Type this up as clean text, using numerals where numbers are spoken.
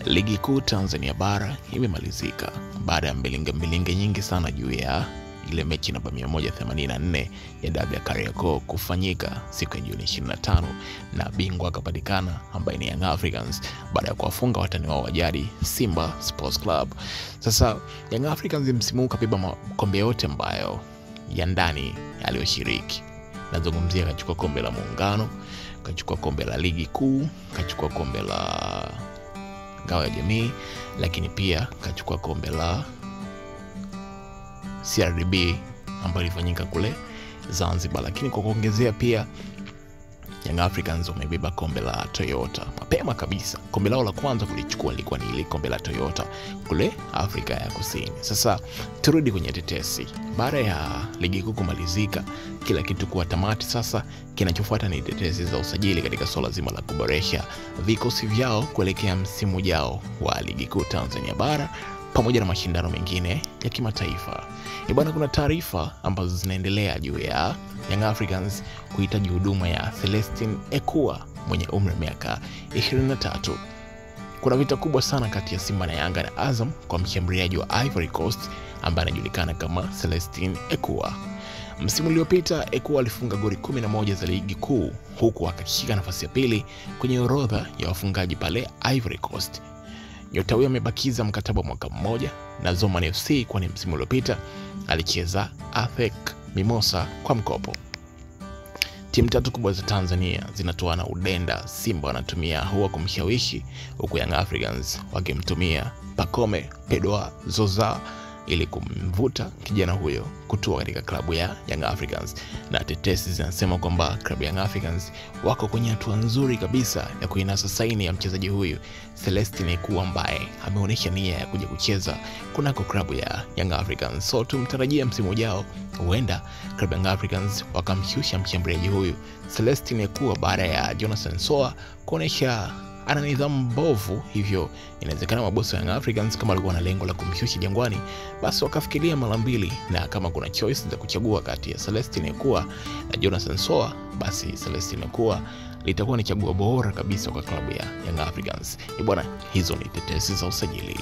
Ligi kuu Tanzania bara imemalizika baada ya mbilinge nyingi sana juu ya ile mechi namba 184 ya dabi ya Kariakoo kufanyika siku ya Juni 25 na bingwa akapatikana ambaye ni Young Africans baada ya kuwafunga watani wao wa jadi Simba Sports Club. Sasa Young Africans msimu kabeba makombe yote ambayo ya ndani aliyoshiriki. Nazungumzia kachukua kombe la Muungano, kachukua kombe la ligi kuu, kachukua kombe la ngao ya jamii, lakini pia kachukua kombe la CRDB ambayo ilifanyika kule Zanzibar. Lakini kwa kuongezea pia Young Africans wamebeba kombe la Toyota mapema kabisa. Kombe lao la kwanza kulichukua lilikuwa ni ile kombe la Toyota kule Afrika ya Kusini. Sasa turudi kwenye tetesi. Baada ya ligi kuu kumalizika, kila kitu kuwa tamati, sasa kinachofuata ni tetesi za usajili katika swala zima la kuboresha vikosi vyao kuelekea msimu ujao wa ligi kuu Tanzania bara pamoja na mashindano mengine ya kimataifa. Bwana, kuna taarifa ambazo zinaendelea juu ya Young Africans kuhitaji huduma ya Celestine Ekua mwenye umri wa miaka 23. Kuna vita kubwa sana kati ya Simba na Yanga na Azam kwa mshambuliaji wa Ivory Coast ambaye anajulikana kama Celestine Ekua. Msimu uliopita Ekua alifunga goli 11 za ligi kuu huku akishika nafasi ya pili kwenye orodha ya wafungaji pale Ivory Coast. Nyota huyo amebakiza mkataba mwaka mmoja na Zoman FC, kwani msimu uliopita alicheza AFEC Mimosa kwa mkopo. Timu tatu kubwa za Tanzania zinatoana udenda. Simba wanatumia huwa kumshawishi, huku Young Africans wakimtumia Pacome Pedroa Zoza ili kumvuta kijana huyo kutua katika klabu ya Young Africans. Na tetesi zinasema kwamba klabu ya Young Africans wako kwenye hatua nzuri kabisa ya kuinasa saini ya mchezaji huyu Celestine Ekua ambaye ameonyesha nia ya kuja kucheza kunako klabu ya Young Africans. So tumtarajia msimu ujao huenda klabu ya Young Africans wakamshusha mshambuliaji huyu Celestine Ekua baada ya Jonathan Soa kuonyesha ana nidhamu mbovu. Hivyo inawezekana mabosi wa Young Africans kama walikuwa na lengo la kumshusha Jangwani, basi wakafikiria mara mbili, na kama kuna choice za kuchagua kati ya Celestine Ekua na Jonathan Soa, basi Celestine Ekua litakuwa ni chaguo bora kabisa kwa klabu ya Young Africans. Bwana, hizo ni tetesi za usajili.